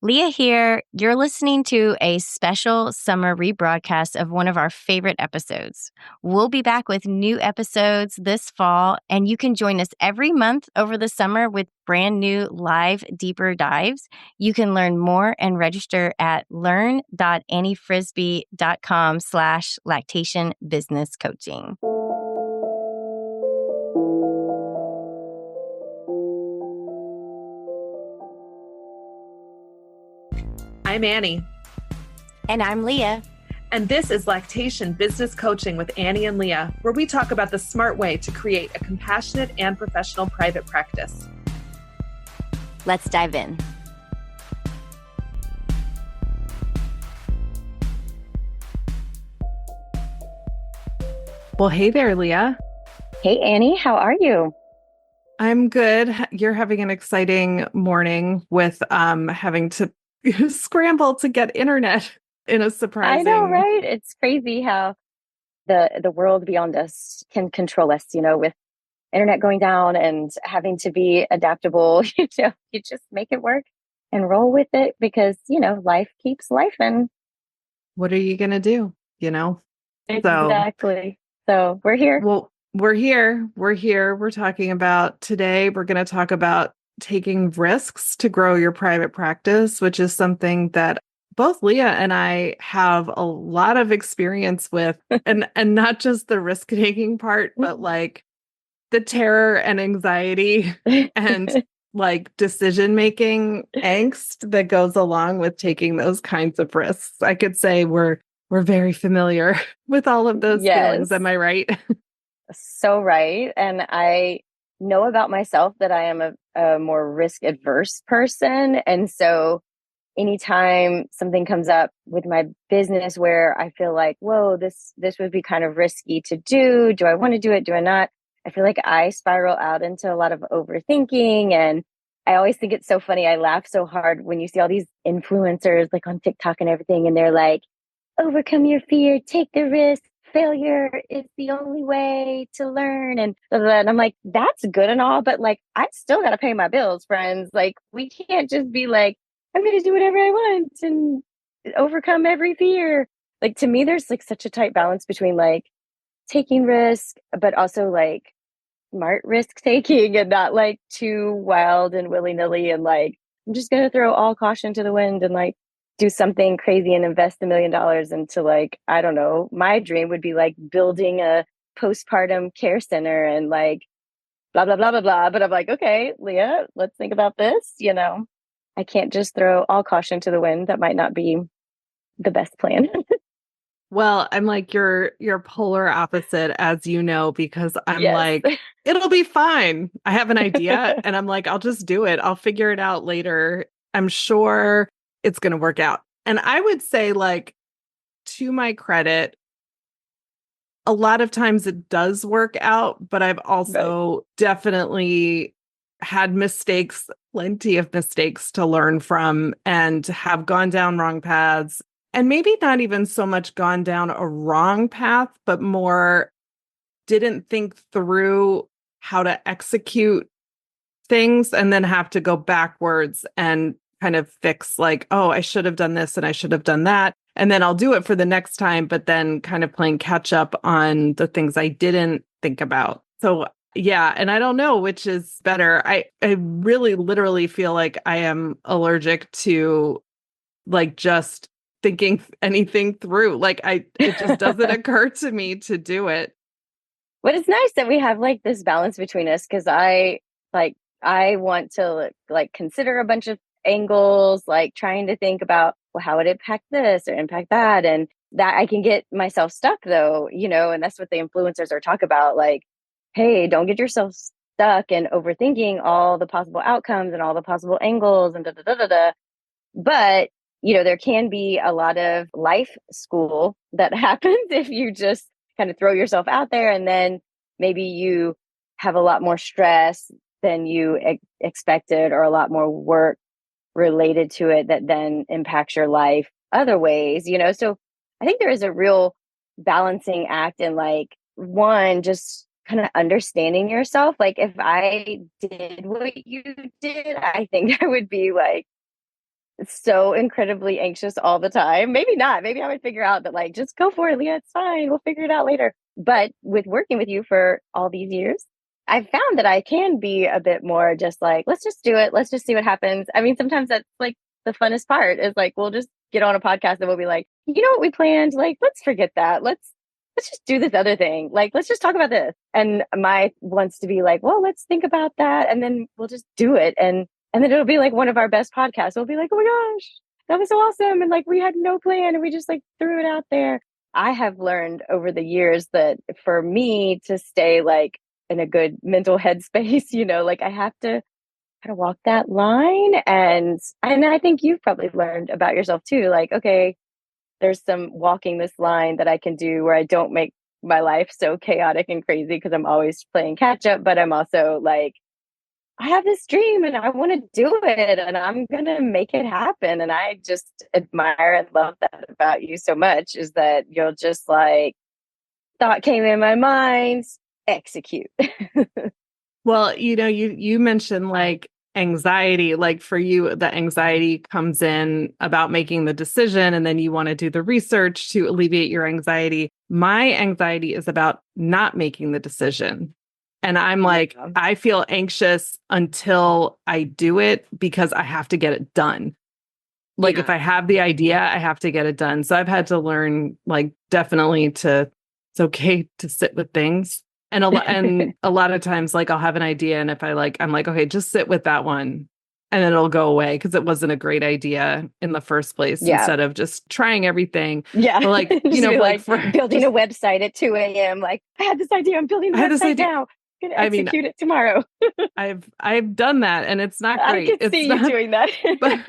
Leah here. You're listening to a special summer rebroadcast of one of our favorite episodes. We'll be back with new episodes this fall, and you can join us every month over the summer with brand new live deeper dives. You can learn more and register at learn.anniefrisbee.com/lactation business coaching. I'm Annie. And I'm Leah. And this is Lactation Business Coaching with Annie and Leah, where we talk about the smart way to create a compassionate and professional private practice. Let's dive in. Well, hey there, Leah. Hey, Annie. How are you? I'm good. You're having an exciting morning with having to scramble to get internet in a surprising... I know, right? It's crazy how the world beyond us can control us, with internet going down and having to be adaptable. You just make it work and roll with it because, life keeps lifing. What are you going to do? Exactly. So we're here. Well, we're here. We're talking about today. We're going to talk about taking risks to grow your private practice, which is something that both Leah and I have a lot of experience with, and not just the risk-taking part, but like the terror and anxiety and like decision-making angst that goes along with taking those kinds of risks. I could say we're very familiar with all of those feelings. Am I right? So right. And I know about myself that I am a more risk-averse person. And so anytime something comes up with my business where I feel like, whoa, this would be kind of risky to do. Do I want to do it? Do I not? I feel like I spiral out into a lot of overthinking. And I always think it's so funny. I laugh so hard when you see all these influencers like on TikTok and everything. And they're like, overcome your fear, take the risk. Failure is the only way to learn. And blah, blah, blah. And I'm like, that's good and all, but like, I still got to pay my bills, friends. Like, we can't just be like, I'm going to do whatever I want and overcome every fear. Like, to me, there's like such a tight balance between like taking risk, but also like smart risk taking and not like too wild and willy nilly. And like, I'm just going to throw all caution to the wind and like do something crazy and invest $1 million into like, I don't know, my dream would be like building a postpartum care center and like blah, blah, blah, blah, blah. But I'm like, okay, Leah, let's think about this. I can't just throw all caution to the wind. That might not be the best plan. Well, I'm like your polar opposite, as you know, because I'm Yes. like, it'll be fine. I have an idea and I'm like, I'll just do it. I'll figure it out later. I'm sure it's going to work out. And I would say, like, to my credit, a lot of times it does work out, but I've also definitely had mistakes, plenty of mistakes to learn from, and have gone down wrong paths. And maybe not even so much gone down a wrong path, but more didn't think through how to execute things and then have to go backwards and kind of fix like, oh, I should have done this and I should have done that. And then I'll do it for the next time, but then kind of playing catch up on the things I didn't think about. So yeah, and I don't know which is better. I really literally feel like I am allergic to like just thinking anything through. Like it just doesn't occur to me to do it. But it's nice that we have like this balance between us because I want to like consider a bunch of angles, like trying to think about, well, how would it impact this or impact that? And that I can get myself stuck though, and that's what the influencers are talking about. Like, hey, don't get yourself stuck in overthinking all the possible outcomes and all the possible angles and da da da da da. But, there can be a lot of life school that happens if you just kind of throw yourself out there and then maybe you have a lot more stress than you expected or a lot more work related to it that then impacts your life other ways, So I think there is a real balancing act in like, one, just kind of understanding yourself. Like if I did what you did, I think I would be like so incredibly anxious all the time. Maybe not. Maybe I would figure out that like, just go for it, Leah. It's fine. We'll figure it out later. But with working with you for all these years, I've found that I can be a bit more just like, let's just do it. Let's just see what happens. I mean, sometimes that's like the funnest part is like, we'll just get on a podcast and we'll be like, you know what we planned? Like, let's forget that. Let's just do this other thing. Like, let's just talk about this. And my wants to be like, well, let's think about that. And then we'll just do it. And then it'll be like one of our best podcasts. We'll be like, oh my gosh, that was so awesome. And like, we had no plan and we just like threw it out there. I have learned over the years that for me to stay like in a good mental headspace, like I have to kind of walk that line. And I think you've probably learned about yourself too. Like, okay, there's some walking this line that I can do where I don't make my life so chaotic and crazy because I'm always playing catch up, but I'm also like, I have this dream and I want to do it and I'm going to make it happen. And I just admire and love that about you so much is that you'll just like, thought came in my mind, execute. Well, you mentioned like anxiety, like for you, the anxiety comes in about making the decision and then you want to do the research to alleviate your anxiety. My anxiety is about not making the decision. And I'm like, Yeah. I feel anxious until I do it because I have to get it done. Like if I have the idea, I have to get it done. So I've had to learn like definitely it's okay to sit with things. And a lot of times like I'll have an idea and if I'm like, okay, just sit with that one and then it'll go away because it wasn't a great idea in the first place Yeah. instead of just trying everything. Yeah. But like, like for building a website at 2 a.m. Like I had this idea. I'm building the website now. I'm going to execute it tomorrow. I've done that and it's not great. I can see you doing that. But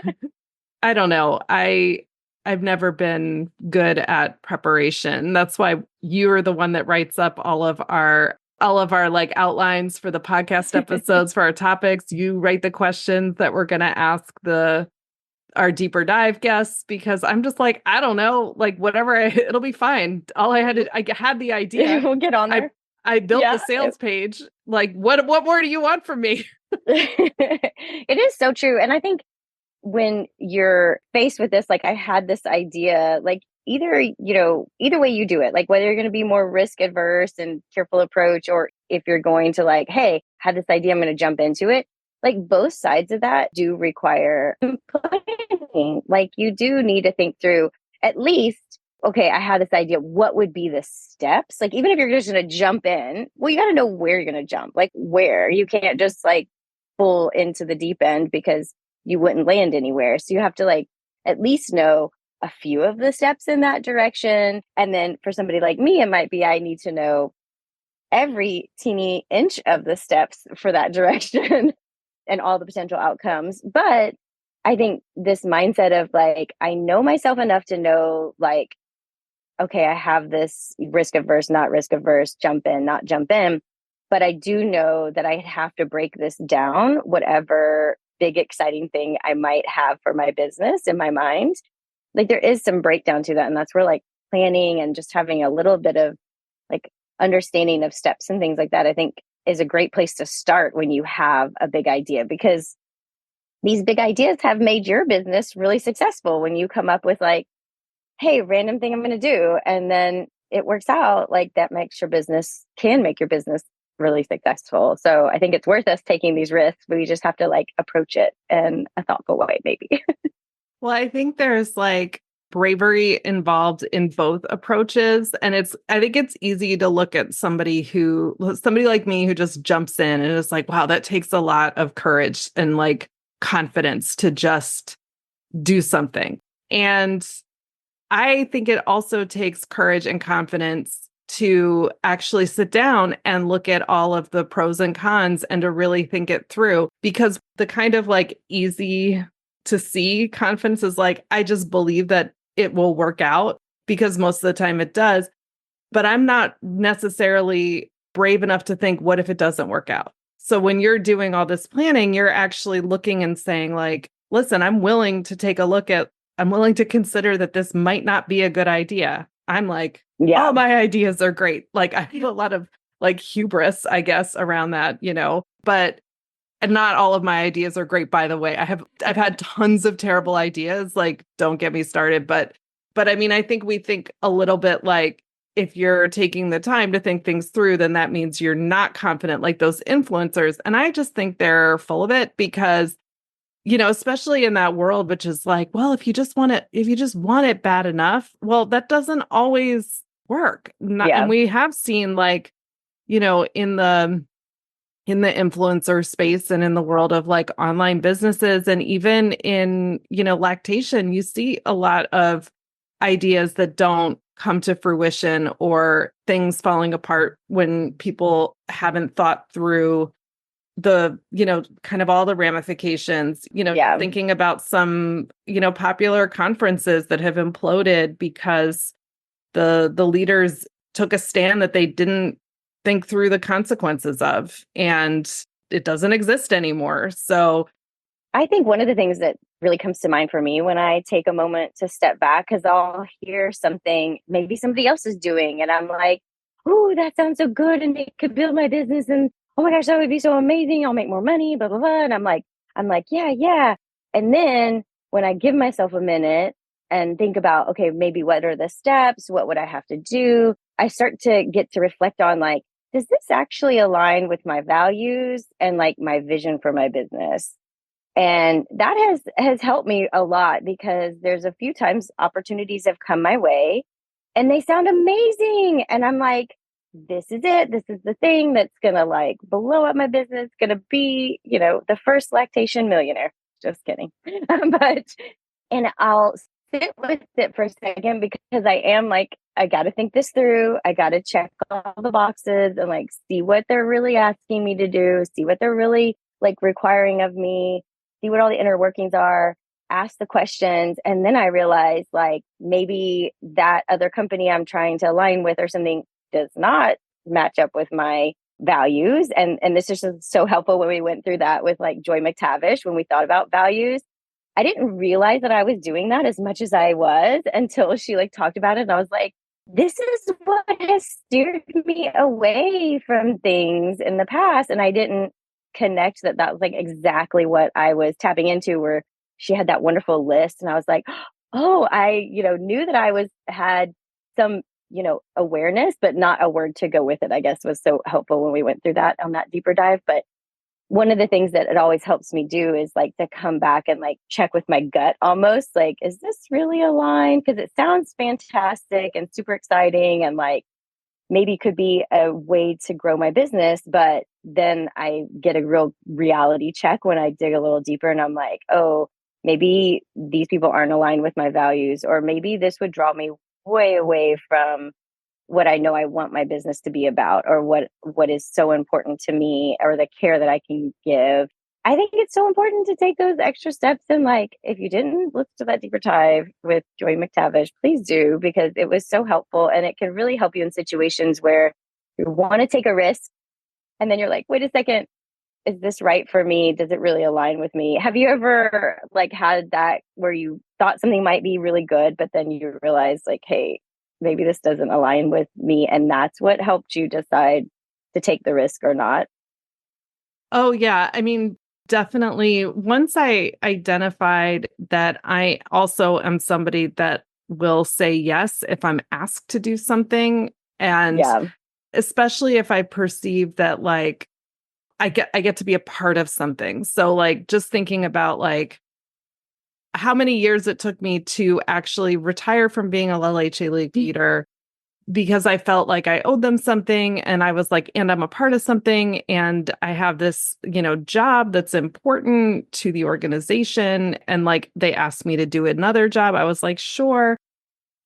I don't know. I've never been good at preparation. That's why you're the one that writes up all of our like outlines for the podcast episodes for our topics. You write the questions that we're going to ask our deeper dive guests because I'm just like, I don't know, like whatever, it'll be fine. I had the idea. We'll get on there. I built the sales page. Like what more do you want from me? It is so true. And I think when you're faced with this, like I had this idea, like either way you do it, like whether you're going to be more risk adverse and careful approach, or if you're going to like, hey, had this idea, I'm going to jump into it. Like both sides of that do require planning. Like you do need to think through at least, okay, I had this idea. What would be the steps? Like, even if you're just going to jump in, well, you got to know where you're going to jump, like where you can't just like pull into the deep end because you wouldn't land anywhere. So you have to like at least know a few of the steps in that direction. And then for somebody like me, it might be, I need to know every teeny inch of the steps for that direction and all the potential outcomes. But I think this mindset of like, I know myself enough to know like, okay, I have this risk averse, not risk averse, jump in, not jump in. But I do know that I have to break this down, whatever big exciting thing I might have for my business in my mind. Like there is some breakdown to that. And that's where like planning and just having a little bit of like understanding of steps and things like that, I think is a great place to start when you have a big idea, because these big ideas have made your business really successful when you come up with like, hey, random thing I'm going to do. And then it works out, like that can make your business really successful. So I think it's worth us taking these risks, but we just have to like approach it in a thoughtful way, maybe. Well, I think there's like bravery involved in both approaches. And I think it's easy to look at somebody like me who just jumps in and is like, wow, that takes a lot of courage and like confidence to just do something. And I think it also takes courage and confidence to actually sit down and look at all of the pros and cons and to really think it through, because the kind of like easy to see confidence is like, I just believe that it will work out because most of the time it does, but I'm not necessarily brave enough to think, what if it doesn't work out? So when you're doing all this planning, you're actually looking and saying like, listen, I'm willing to consider that this might not be a good idea. I'm like, all my ideas are great. Like I have a lot of like hubris, I guess, around that, but And not all of my ideas are great, by the way. I've had tons of terrible ideas, like don't get me started, but I mean, I think we think a little bit like if you're taking the time to think things through, then that means you're not confident like those influencers. And I just think they're full of it because, especially in that world, which is like, well, if you just want it bad enough, well, that doesn't always work. And Yeah. we have seen like, in the influencer space and in the world of like online businesses and even in, lactation, you see a lot of ideas that don't come to fruition or things falling apart when people haven't thought through the, kind of all the ramifications, Yeah. thinking about some, popular conferences that have imploded because the leaders took a stand that they didn't think through the consequences of, and it doesn't exist anymore. So I think one of the things that really comes to mind for me when I take a moment to step back, because I'll hear something maybe somebody else is doing, and I'm like, "Oh, that sounds so good, and it could build my business, and oh my gosh, that would be so amazing. I'll make more money, blah blah blah." And I'm like, yeah, yeah. And then when I give myself a minute and think about, okay, maybe what are the steps? What would I have to do? I start to get to reflect on like, does this actually align with my values and like my vision for my business? And that has helped me a lot because there's a few times opportunities have come my way and they sound amazing, and I'm like, this is it, this is the thing that's gonna like blow up my business, gonna be, the first lactation millionaire. Just kidding. But and I'll sit with it for a second because I am like, I got to think this through. I got to check all the boxes and like see what they're really asking me to do, see what they're really like requiring of me, see what all the inner workings are, ask the questions. And then I realized like maybe that other company I'm trying to align with or something does not match up with my values. And this is just so helpful when we went through that with like Joy McTavish, when we thought about values. I didn't realize that I was doing that as much as I was until she like talked about it. And I was like, this is what has steered me away from things in the past. And I didn't connect that that was like exactly what I was tapping into, where she had that wonderful list. And I was like, oh, I, knew that I had some, awareness, but not a word to go with it, I guess was so helpful when we went through that on that deeper dive. But one of the things that it always helps me do is like to come back and like check with my gut almost like, is this really aligned? Because it sounds fantastic and super exciting and like maybe could be a way to grow my business. But then I get a real reality check when I dig a little deeper and I'm like, oh, maybe these people aren't aligned with my values, or maybe this would draw me way away from what I know I want my business to be about, or what is so important to me, or the care that I can give. I think it's so important to take those extra steps. And like, if you didn't listen to that deeper dive with Joy McTavish, please do, because it was so helpful and it can really help you in situations where you want to take a risk and then you're like, wait a second, is this right for me? Does it really align with me? Have you ever like had that where you thought something might be really good, but then you realize like, hey, maybe this doesn't align with me, and that's what helped you decide to take the risk or not? oh yeah, I mean, definitely once I identified that I also am somebody that will say yes if I'm asked to do something, and Yeah. especially if I perceive that like I get to be a part of something. So like just thinking about like how many years it took me to actually retire from being a LHA league leader because I felt like I owed them something, and I was like, and I'm a part of something, and I have this, job that's important to the organization, and like they asked me to do another job. I was like, sure.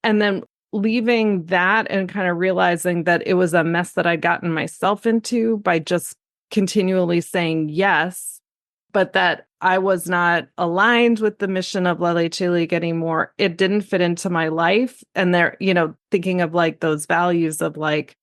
And then leaving that and kind of realizing that it was a mess that I'd gotten myself into by just continually saying yes, but that I was not aligned with the mission of La Leche League anymore. It didn't fit into my life. And there, thinking of like those values of like,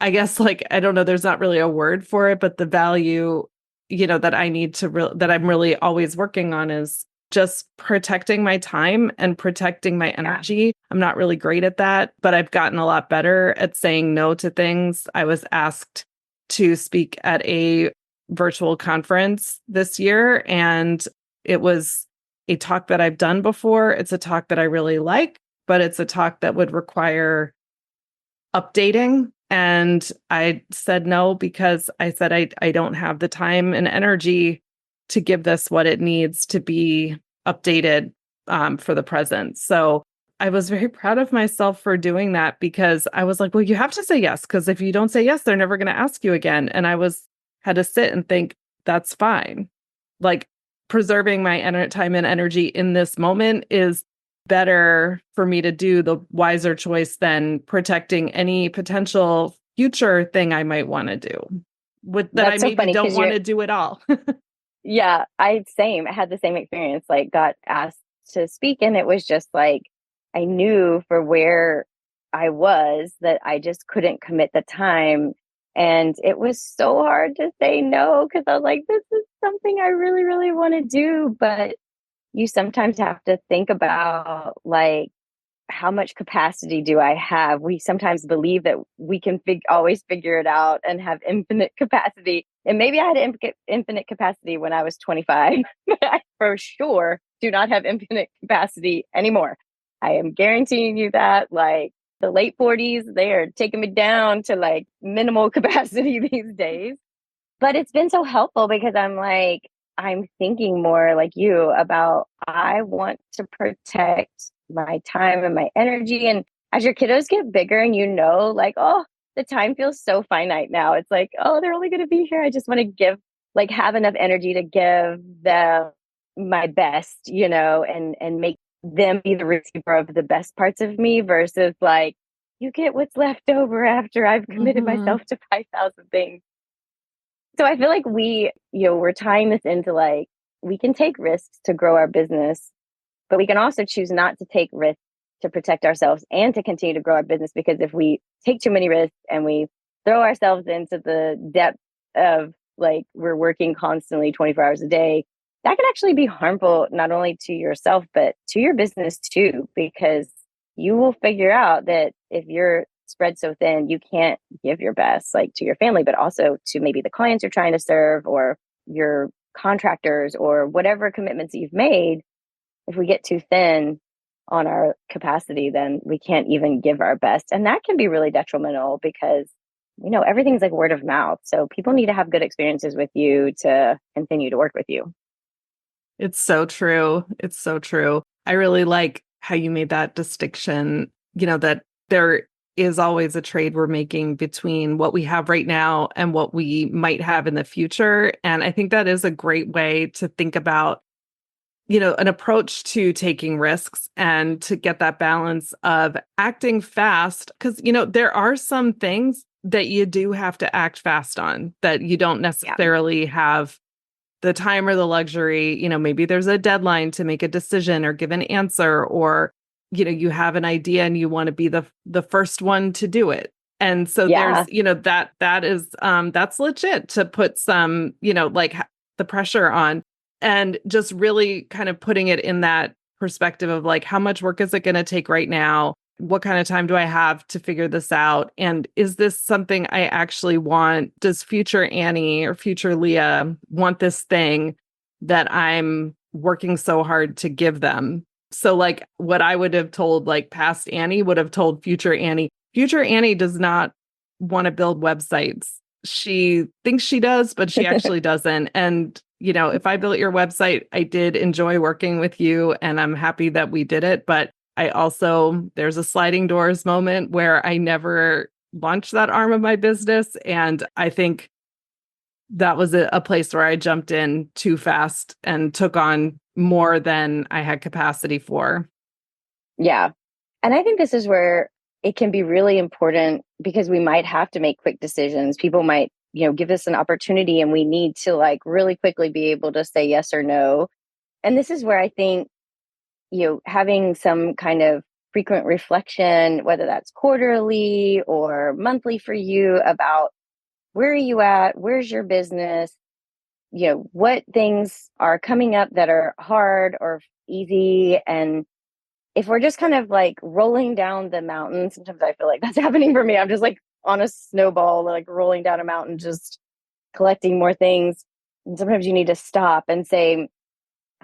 I guess like, I don't know, there's not really a word for it, but the value, that I need to, that I'm really always working on is just protecting my time and protecting my energy. I'm not really great at that, but I've gotten a lot better at saying no to things. I was asked to speak at a virtual conference this year. And it was a talk that I've done before. It's a talk that I really like, but it's a talk that would require updating. And I said no, because I said I don't have the time and energy to give this what it needs to be updated for the present. So I was very proud of myself for doing that, because I was like, well, you have to say yes, because if you don't say yes, they're never going to ask you again. And had to sit and think, that's fine. Like, preserving my time and energy in this moment is better for me to do, the wiser choice than protecting any potential future thing I might want to do that I That's so maybe funny don't because want to do at all. yeah, I had the same experience, like got asked to speak and it was just like, I knew for where I was that I just couldn't commit the time. And it was so hard to say no because I was like, this is something I really, really want to do. But you sometimes have to think about like, how much capacity do I have? We sometimes believe that we can always figure it out and have infinite capacity. And maybe I had infinite capacity when I was 25, but I for sure do not have infinite capacity anymore. I am guaranteeing you that. Like the late 40s, they are taking me down to like minimal capacity these days. But it's been so helpful because I'm thinking more like you about I want to protect my time and my energy. And as your kiddos get bigger and like, oh, the time feels so finite now. It's like, oh, they're only going to be here. I just want to have enough energy to give them my best, and make them be the receiver of the best parts of me versus like, you get what's left over after I've committed Mhm. myself to 5,000 things. So I feel like we're tying this into like, we can take risks to grow our business, but we can also choose not to take risks to protect ourselves and to continue to grow our business. Because if we take too many risks and we throw ourselves into the depth of like, we're working constantly 24 hours a day, that can actually be harmful, not only to yourself, but to your business too, because you will figure out that if you're spread so thin, you can't give your best like to your family, but also to maybe the clients you're trying to serve or your contractors or whatever commitments that you've made. If we get too thin on our capacity, then we can't even give our best. And that can be really detrimental because, everything's like word of mouth. So people need to have good experiences with you to continue to work with you. It's so true. It's so true. I really like how you made that distinction, that there is always a trade we're making between what we have right now and what we might have in the future. And I think that is a great way to think about, an approach to taking risks and to get that balance of acting fast. Because, there are some things that you do have to act fast on that you don't Yeah. necessarily have the time or the luxury. Maybe there's a deadline to make a decision or give an answer, or, you have an idea and you want to be the first one to do it. And so there's, Yeah. that is, that's legit to put some, the pressure on, and just really kind of putting it in that perspective of like, how much work is it going to take right now? What kind of time do I have to figure this out? And is this something I actually want? Does future Annie or future Leah want this thing that I'm working so hard to give them? So like what I would have told like past Annie would have told future Annie does not want to build websites. She thinks she does, but she actually doesn't. And, if I built your website, I did enjoy working with you and I'm happy that we did it. But there's a sliding doors moment where I never launched that arm of my business. And I think that was a place where I jumped in too fast and took on more than I had capacity for. Yeah. And I think this is where it can be really important because we might have to make quick decisions. People might, give us an opportunity and we need to like really quickly be able to say yes or no. And this is where I think, having some kind of frequent reflection, whether that's quarterly or monthly for you about where are you at? Where's your business? What things are coming up that are hard or easy? And if we're just kind of like rolling down the mountain, sometimes I feel like that's happening for me. I'm just like on a snowball, like rolling down a mountain, just collecting more things. And sometimes you need to stop and say,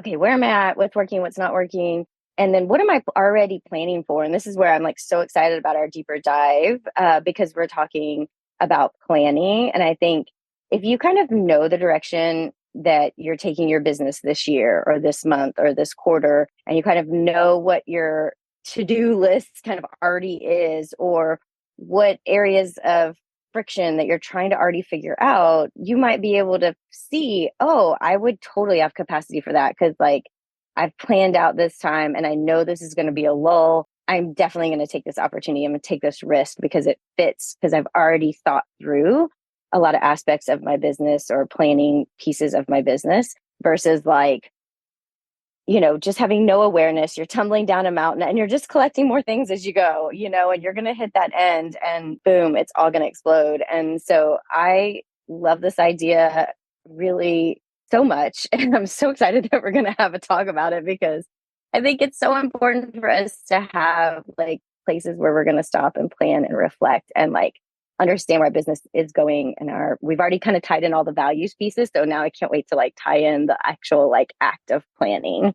okay, where am I at? What's working? What's not working? And then what am I already planning for? And this is where I'm like so excited about our deeper dive because we're talking about planning. And I think if you kind of know the direction that you're taking your business this year or this month or this quarter, and you kind of know what your to-do list kind of already is, or what areas of friction that you're trying to already figure out, you might be able to see, oh, I would totally have capacity for that because like I've planned out this time and I know this is going to be a lull. I'm definitely going to take this opportunity. I'm going to take this risk because it fits, because I've already thought through a lot of aspects of my business or planning pieces of my business versus like, you know, just having no awareness. You're tumbling down a mountain and you're just collecting more things as you go, you know, and you're going to hit that end and boom, it's all going to explode. And so I love this idea really so much. And I'm so excited that we're going to have a talk about it because I think it's so important for us to have like places where we're going to stop and plan and reflect and like understand where our business is going. And we've already kind of tied in all the values pieces. So now I can't wait to like tie in the actual like act of planning.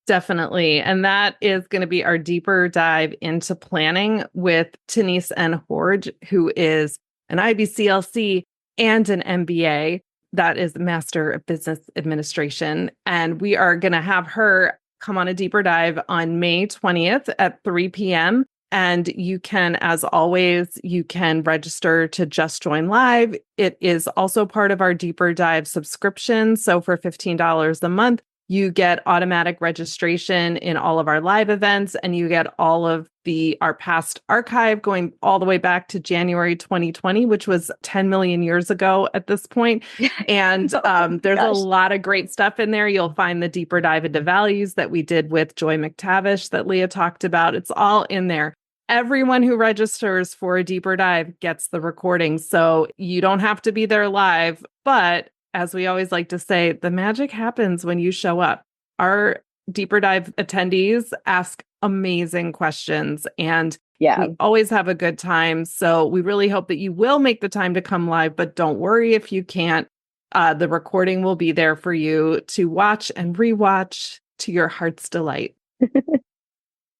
Definitely. And that is going to be our deeper dive into planning with Denise N. Horge, who is an IBCLC and an MBA. That is Master of Business Administration. And we are going to have her come on a deeper dive on May 20th at 3 p.m. And you can, as always, you can register to just join live. It is also part of our deeper dive subscription. So for $15 a month, you get automatic registration in all of our live events, and you get all of our past archive going all the way back to January 2020, which was 10 million years ago at this point. And there's a lot of great stuff in there. You'll find the deeper dive into values that we did with Joy McTavish that Leah talked about. It's all in there. Everyone who registers for a deeper dive gets the recording. So you don't have to be there live, but as we always like to say, the magic happens when you show up. Our deeper dive attendees ask amazing questions and we always have a good time. So we really hope that you will make the time to come live, but don't worry if you can't. The recording will be there for you to watch and rewatch to your heart's delight.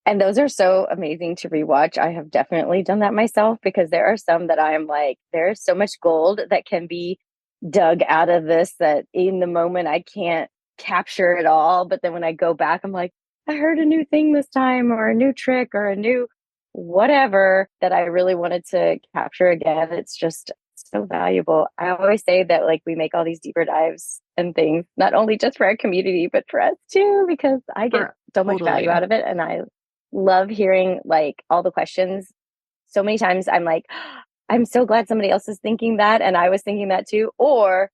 And those are so amazing to rewatch. I have definitely done that myself because there are some that I'm like, there's so much gold that can be dug out of this that in the moment I can't capture it all. But then when I go back, I'm like, I heard a new thing this time or a new trick or a new whatever that I really wanted to capture again. It's just so valuable. I always say that like we make all these deeper dives and things, not only just for our community, but for us too, because I get so much value out of it. And I love hearing like all the questions. So many times I'm like, I'm so glad somebody else is thinking that. And I was thinking that too. Or,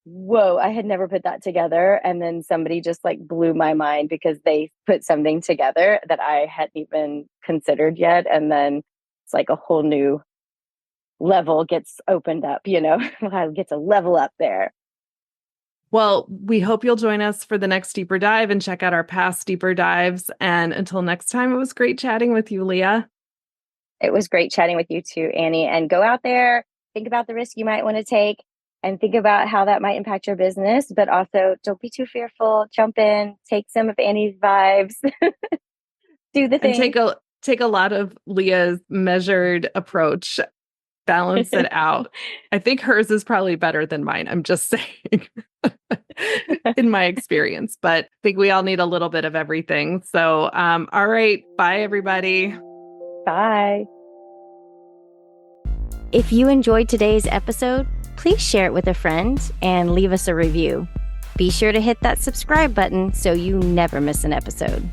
whoa, I had never put that together. And then somebody just like blew my mind because they put something together that I hadn't even considered yet. And then it's like a whole new level gets opened up, you know, I get to level up there. Well, we hope you'll join us for the next deeper dive and check out our past deeper dives. And until next time, it was great chatting with you, Leah. It was great chatting with you too, Annie. And go out there, think about the risk you might want to take and think about how that might impact your business. But also don't be too fearful. Jump in, take some of Annie's vibes, do the thing. And take a lot of Leah's measured approach. Balance it out. I think hers is probably better than mine. I'm just saying in my experience, but I think we all need a little bit of everything. So, all right. Bye, everybody. Bye. If you enjoyed today's episode, please share it with a friend and leave us a review. Be sure to hit that subscribe button so you never miss an episode.